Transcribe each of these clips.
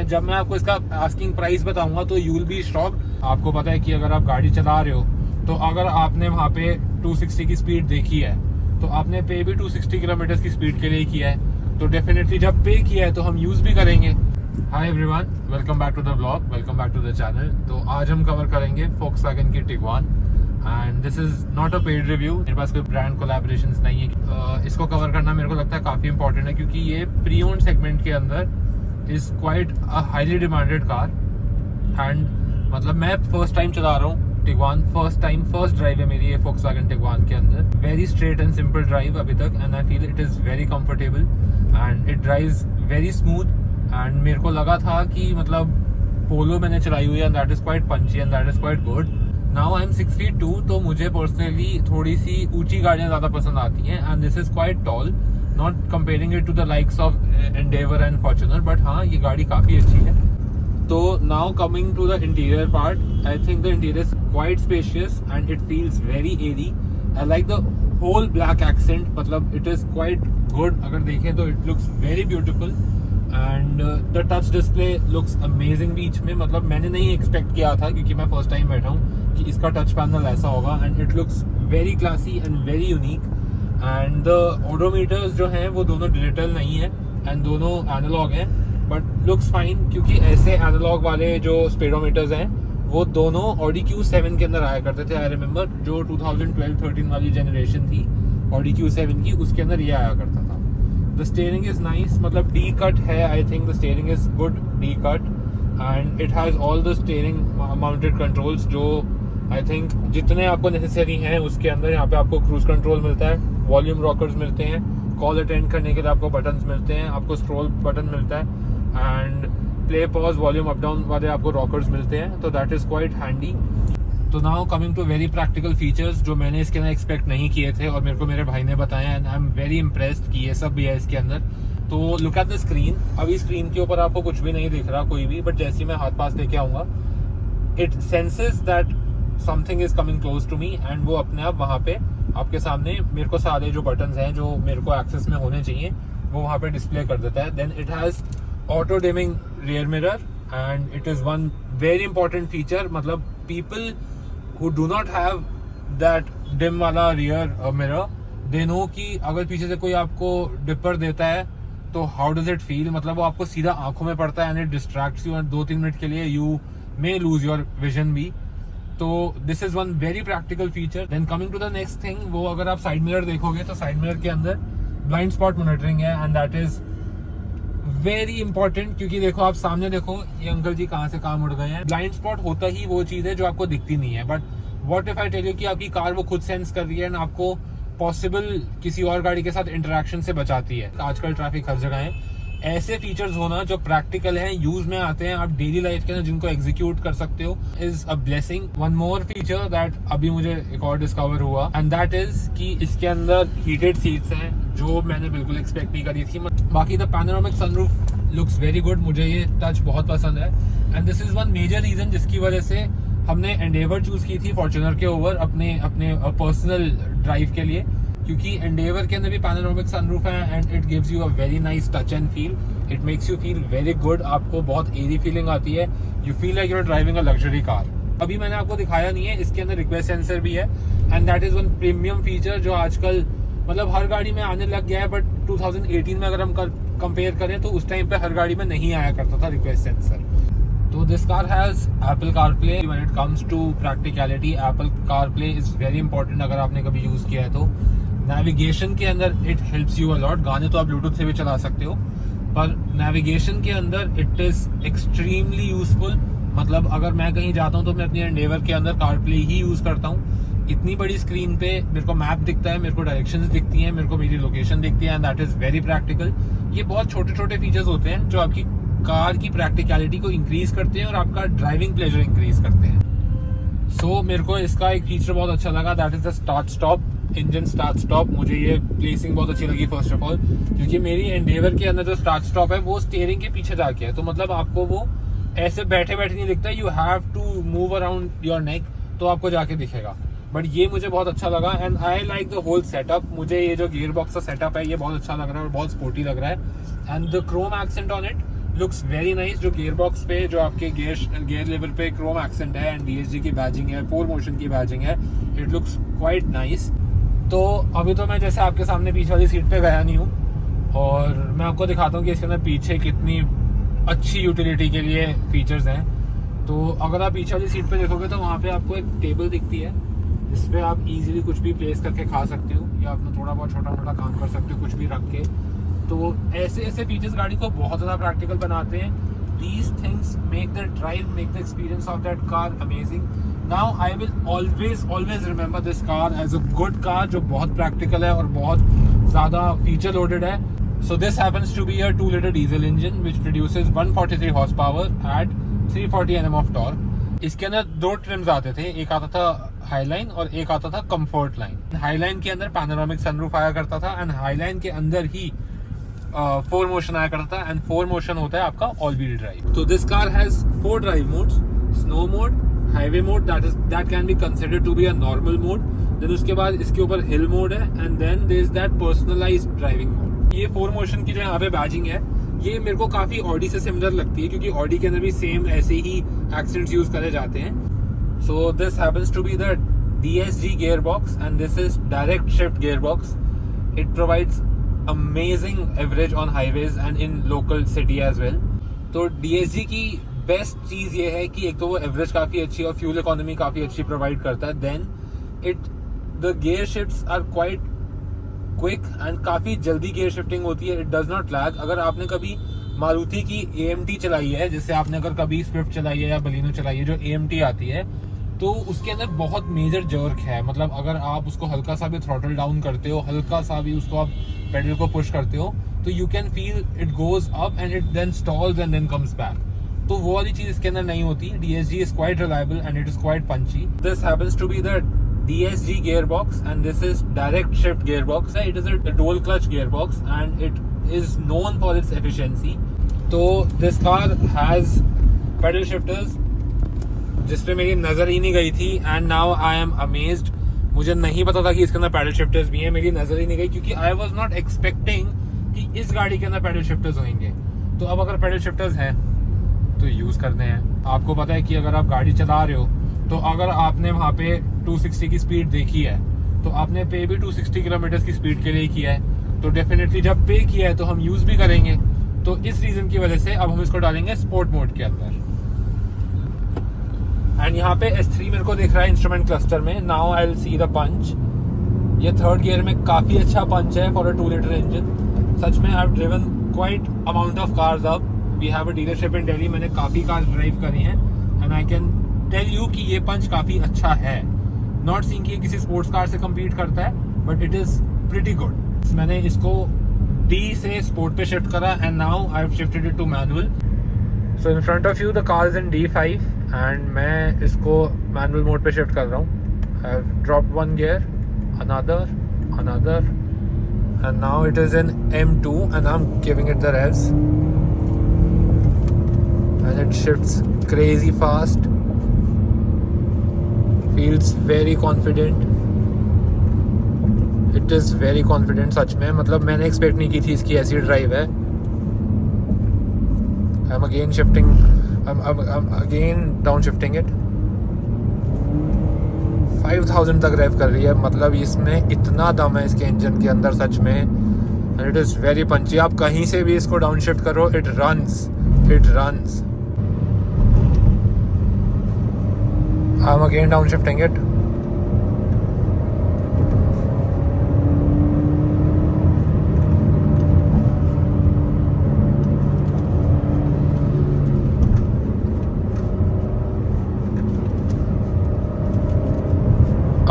जब मैं आपको इसका आस्किंग प्राइस बताऊंगा तो यू विल बी शॉक्ड। आपको पता है कि अगर आप गाड़ी चला रहे हो तो अगर आपने वहाँ पे 260 की स्पीड देखी है तो आपने पे भी 260 किलोमीटर की स्पीड के लिए किया है, तो डेफिनेटली जब पे किया है तो हम यूज़ भी करेंगे। Hi everyone, welcome back to the blog, welcome back to the channel. तो आज हम कवर करेंगे Volkswagen की Tiguan and this is not a paid review. मेरे पास कोई ब्रांड कोलैबोरेशंस नहीं है। इसको कवर करना मेरे को लगता है काफ़ी इंपॉर्टेंट है क्योंकि ये प्री ओन्ड सेगमेंट के अंदर is quite a highly demanded car. And मतलब मैं फर्स्ट टाइम चला रहा हूँ टिगवान, फर्स्ट ड्राइव है मेरी ये Volkswagen टिगवान के अंदर। Very straight and simple drive अभी तक and I feel it is very comfortable and it drives very smooth. And मेरे को लगा था कि मतलब पोलो मैंने चलाई हुई है and that is quite punchy and that is quite good. Now I am 6 feet 2, तो मुझे पर्सनली थोड़ी सी ऊंची गाड़ियां ज़्यादा पसंद आती हैं and this is quite tall, not comparing it to the likes of Endeavour and Fortuner, but हाँ ये गाड़ी काफ़ी अच्छी है। तो now coming to the interior part, I think the interior is quite spacious and it feels very airy. I like the whole black accent, मतलब it is quite good. अगर देखें तो it looks very beautiful and the touch display looks amazing बीच में। मतलब मैंने नहीं expect किया था क्योंकि मैं फर्स्ट टाइम बैठा हूँ कि इसका टच पैनल ऐसा होगा and it looks very classy and very unique. And the odometers जो हैं वो दोनों डिजिटल नहीं है एंड दोनों एनालॉग हैं, बट लुक्स फाइन क्योंकि ऐसे एनालॉग वाले जो स्पीडोमीटर्स हैं वो दोनों Audi Q7 के अंदर आया करते थे। आई रिमेंबर जो 2012-13 वाली जनरेशन थी Audi Q7 की, उसके अंदर ये आया करता था। द स्टीयरिंग इज नाइस, मतलब डी कट है। आई think the steering is good D cut and it has all the steering mounted controls जो आई थिंक जितने आपको नेसेसरी हैं उसके अंदर। यहाँ पे आपको क्रूज कंट्रोल मिलता है, वॉल्यूम रॉकर्स मिलते हैं, कॉल अटेंड करने के लिए आपको बटन्स मिलते हैं, आपको स्क्रॉल बटन मिलता है and play pause volume up down वाले आपको रॉकर्स मिलते हैं, तो दैट इज क्वाइट हैंडी। तो now coming to very practical features जो मैंने इसके अंदर एक्सपेक्ट नहीं किए थे और मेरे को मेरे भाई ने बताया and I am very impressed कि ये सब भी है इसके अंदर। तो लुक एट द स्क्रीन। अभी स्क्रीन के ऊपर आपको कुछ भी नहीं दिख रहा कोई भी, बट जैसे ही मैं हाथ पास लेके आऊंगा it senses that something is coming close to me and वो अपने आप वहाँ पे आपके सामने मेरे को सारे जो बटन्स हैं जो मेरे को एक्सेस में होने चाहिए वो वहाँ पे डिस्प्ले कर देता है। Then it has auto dimming rear mirror and it is one very important feature. मतलब people who do not have that dim वाला rear mirror, they know कि अगर पीछे से कोई आपको डिपर देता है तो how does it feel, मतलब वो आपको सीधा आंखों में पड़ता है and it distracts you and 2-3 minute के लिए you may lose your vision भी। तो this is one very practical feature। Then coming to the next thing, वो अगर आप साइड मिरर देखोगे तो साइड मिरर के अंदर ब्लाइंड स्पॉट मॉनिटरिंग है and that is very important क्योंकि देखो आप सामने देखो ये अंकल जी कहाँ से कहाँ मुड़ गए हैं। ब्लाइंड स्पॉट होता ही वो चीज है जो आपको दिखती नहीं है, but what if I tell you कि आपकी कार वो खुद सेंस कर रही है एंड आपको पॉसिबल किसी और गाड़ी के साथ इंटरेक्शन से बचाती है। आजकल ट्रैफिक हर जगह है, ऐसे फीचर्स होना जो प्रैक्टिकल हैं, यूज में आते हैं, आप डेली लाइफ के अंदर जिनको एग्जीक्यूट कर सकते हो is a blessing. One more feature that अभी मुझे एक और डिस्कवर हुआ एंड दैट इज कि इसके अंदर हीटेड सीट्स हैं जो मैंने बिल्कुल एक्सपेक्ट नहीं करी थी। बाकी the panoramic sunroof looks very good, मुझे ये टच बहुत पसंद है and this is one major reason जिसकी वजह से हमने एंडेवर चूज की थी फॉर्च्यूनर के ओवर अपने पर्सनल ड्राइव के लिए, क्योंकि एंडेवर के अंदर भी पैनोरामिक सनरूफ है and it gives you a very nice touch and feel. It makes you feel very good, आपको बहुत एरी फीलिंग आती है, you feel like you are driving a luxury car. अभी मैंने आपको दिखाया नहीं है, इसके अंदर रिक्वेस्ट सेंसर भी है and that is one premium feature जो आजकल मतलब हर गाड़ी में आने लग गया है, बट 2018 में अगर हम कंपेयर करें तो उस टाइम पे हर गाड़ी में नहीं आया करता था रिक्वेस्ट सेंसर। तो this car has Apple CarPlay. When it comes to practicality, Apple CarPlay is very important अगर आपने कभी यूज किया है तो। नेविगेशन के अंदर it helps you a lot. गाने तो आप ब्लूटूथ से भी चला सकते हो, पर नेविगेशन के अंदर इट इज एक्सट्रीमली यूजफुल। मतलब अगर मैं कहीं जाता हूँ तो मैं अपनी एंडेवर के अंदर कारप्ले ही यूज करता हूँ। इतनी बड़ी स्क्रीन पे मेरे को मैप दिखता है, मेरे को डायरेक्शंस दिखती हैं, मेरे को मेरी लोकेशन दिखती है and that is very practical. ये बहुत छोटे छोटे फीचर्स होते हैं जो आपकी कार की प्रैक्टिकलिटी को इंक्रीज करते हैं और आपका ड्राइविंग प्लेजर इंक्रीज करते हैं। सो मेरे को इसका एक फीचर बहुत अच्छा लगा, that is the start stop, engine start stop. मुझे ये प्लेसिंग बहुत अच्छी लगी फर्स्ट ऑफ ऑल, क्योंकि मेरी एंडेवर के अंदर जो स्टार्ट स्टॉप है वो स्टीयरिंग के पीछे जाके है, तो मतलब आपको वो ऐसे बैठे बैठे नहीं दिखता, you have to move around your neck तो आपको जाके दिखेगा। बट ये मुझे बहुत अच्छा लगा and I like the whole setup. मुझे ये जो गियर बॉक्स का सेटअप है ये बहुत अच्छा लग रहा है और बहुत स्पोर्टी लग रहा है and the Chrome accent on it looks very nice. जो गियर बॉक्स पे जो आपके गियर लेवल पे क्रोम एक्सेंट है एंड DSG की बैजिंग है, 4Motion की बैजिंग है, इट लुक्स क्वाइट नाइस। तो अभी तो मैं जैसे आपके सामने पीछे वाली सीट पे गया नहीं हूँ, और मैं आपको दिखाता हूँ कि इसके अंदर पीछे कितनी अच्छी यूटिलिटी के लिए फीचर्स हैं। तो अगर आप पीछे वाली सीट पे देखोगे तो वहाँ पे आपको एक टेबल दिखती है जिस पे आप इजीली कुछ भी प्लेस करके खा सकते हो, या अपना थोड़ा बहुत छोटा मोटा काम कर सकते हो कुछ भी रख के। तो ऐसे ऐसे फीचर्स गाड़ी को बहुत ज़्यादा प्रैक्टिकल बनाते हैं। These things make the drive, make the experience of that car amazing. Now I will always remember this car as a good car जो बहुत प्रैक्टिकल है और बहुत ज़्यादा फीचर लोडेड है। So this happens to be a 2-liter diesel engine which produces 143 horsepower at 340 Nm of torque. इसके अंदर 2 TRIMS आते थे, एक आता था हाईलाइन और एक आता था कंफर्ट लाइन। हाईलाइन के अंदर पैनोरामिक सनरूफ आया करता था एंड हाईलाइन के अंदर ही 4Motion आया करता था, एंड 4Motion होता है आपका ऑल व्हील ड्राइव। तो this car has 4 drive modes, snow mode, highway mode that can be considered to be a normal mode, then उसके बाद इसके ऊपर हिल मोड है, and then there is that personalised driving mode. ये 4Motion की जो यहाँ पे बैजिंग है ये मेरे को काफी ऑडी से सिमिलर लगती है, क्योंकि ऑडी के अंदर भी सेम ऐसे ही एक्सेंट्स यूज करे जाते हैं। So this happens to be the DSG gear box and this is direct shift gearbox. It provides amazing average on highways and in local city as well. तो DSG की best चीज ये है कि एक तो वो एवरेज काफी अच्छी और फ्यूल इकोनॉमी काफी अच्छी प्रोवाइड करता है। Then the gear shifts are quite quick and काफी जल्दी गियर शिफ्टिंग होती है। It does not lag. अगर आपने कभी मारुति की AMT चलाई है, जैसे आपने अगर कभी स्विफ्ट चलाई है या बलिनो चलाई है जो AMT आती है, तो उसके अंदर बहुत मेजर जर्क है। मतलब अगर आप उसको हल्का सा भी थ्रॉटल डाउन करते हो, हल्का सा भी उसको आप पेडल को पुश करते हो, तो you can feel it goes up and it then stalls and then comes back. तो वो वाली चीज इसके अंदर नहीं होती। DSG is quite reliable and it is quite punchy. This happens to be the DSG gearbox and this is direct shift gearbox. It is a dual clutch gearbox and it is known for its efficiency. तो this car has pedal shifters जिस पे मेरी नजर ही नहीं गई थी, and now I M amazed. मुझे नहीं पता था कि इसके अंदर पैडल शिफ्टर्स भी हैं, मेरी नजर ही नहीं गई, क्योंकि आई वाज नॉट एक्सपेक्टिंग कि इस गाड़ी के अंदर पैडल शिफ्टर्स होंगे। तो अब अगर पैडल शिफ्टर्स हैं तो यूज करने हैं। आपको पता है कि अगर आप गाड़ी चला रहे हो, तो अगर आपने वहाँ पे 260 की स्पीड देखी है, तो आपने पे भी 260 किलोमीटर की स्पीड के लिए किया है। तो डेफिनेटली जब पे किया है तो हम यूज भी करेंगे। तो इस रीजन की वजह से अब हम इसको डालेंगे स्पोर्ट मोड के अंदर। एंड यहाँ पे S3 मेरे को दिख रहा है इंस्ट्रूमेंट क्लस्टर में। Now I will see the punch. ये थर्ड गियर में काफी अच्छा पंच है फॉर अ 2-liter इंजन। सच में I have driven quite amount of cars अब। We have a dealership in Delhi, मैंने काफी कार्स ड्राइव करी हैं and I can tell you कि ये पंच काफी अच्छा है। नॉट सीइंग कि किसी स्पोर्ट्स कार से कम्पीट करता है, but it is pretty good. मैंने इसको D से स्पोर्ट पे शिफ्ट करा and now I have shifted it to manual. So in front of you the car is in D5 and मैं इसको मैनुअल मोड पे शिफ्ट कर रहा हूँ। I have dropped 1 gear, another and now it is in M2 and I'm giving it the revs and it shifts crazy fast, feels very confident, it is very confident। सच में मतलब मैंने expect नहीं की थी इसकी ऐसी ड्राइव है। I'm again shifting, I'm again downshifting it। 5000 तक रेव कर रही है। मतलब इसमें इतना दम है इसके इंजन के अंदर सच में, एंड इट इज वेरी पंची। आप कहीं से भी इसको डाउनशिफ्ट करो, it runs. I am again downshifting it.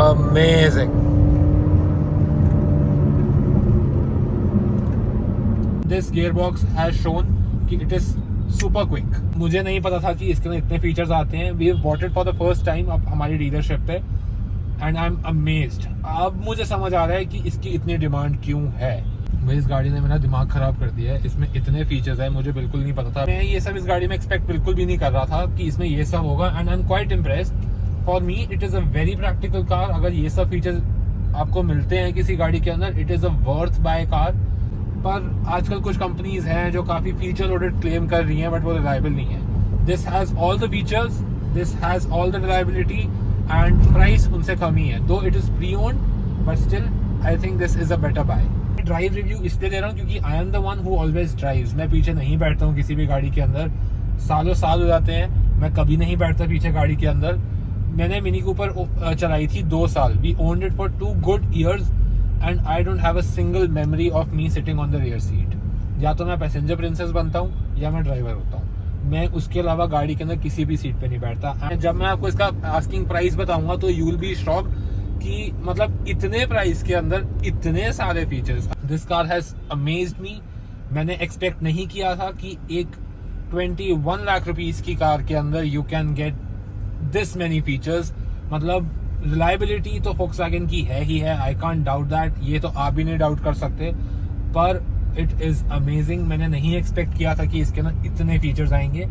Amazing. This gearbox has shown कि it is super quick. मुझे नहीं पता था कि इसके अंदर इतने फीचर्स आते हैं। We have bought it for the first time अब हमारी डीलरशिप पे and I'm amazed. अब मुझे समझ आ रहा है कि इसकी इतनी डिमांड क्यों है। भाई इस गाड़ी ने मेरा दिमाग खराब कर दिया है। इसमें इतने फीचर्स हैं, मुझे बिल्कुल नहीं पता था। मैं ये सब इस गाड़ी में एक्सपेक्ट बिल्कुल भी नहीं कर रहा था कि इसमें ये सब होगा, and I am quite impressed. For me it is a very practical car. अगर ये सब फीचर्स आपको मिलते हैं किसी गाड़ी के अंदर, it is a worth by car. पर आजकल कुछ कंपनीज हैं जो काफी फीचर लोडेड क्लेम कर रही हैं, बट वो रिलायबल नहीं है। This has all the features, this has all the reliability and price उनसे कम ही है। Though it is pre owned, but still I think this is a better buy. Drive review इसलिए दे रहा हूँ क्योंकि I am the one who always drives. मैं पीछे नहीं बैठता हूँ किसी भी गाड़ी के अंदर, सालों साल हो जाते हैं मैं कभी नहीं बैठता पीछे गाड़ी के अंदर। मैंने मिनी कूपर चलाई थी 2 साल। We owned it for 2 good years and I don't have a single memory of me sitting on the rear seat. या तो मैं पैसेंजर प्रिंसेस बनता हूँ या मैं ड्राइवर होता हूँ, मैं उसके अलावा गाड़ी के अंदर किसी भी सीट पे नहीं बैठता। एंड जब मैं आपको इसका आस्किंग प्राइस बताऊंगा तो यू विल बी शॉक्ड कि मतलब इतने प्राइस के अंदर इतने सारे features. This car has amazed me. मैंने एक्सपेक्ट नहीं किया था कि एक 21 लाख रुपीस की कार के अंदर you can get this many features. मतलब रिलायबिलिटी तो फोक्सवैगन की है ही है, आई कांट डाउट दैट, ये तो आप भी नहीं डाउट कर सकते, पर इट इज अमेजिंग। मैंने नहीं एक्सपेक्ट किया था कि इसके अंदर इतने फीचर्स आएंगे।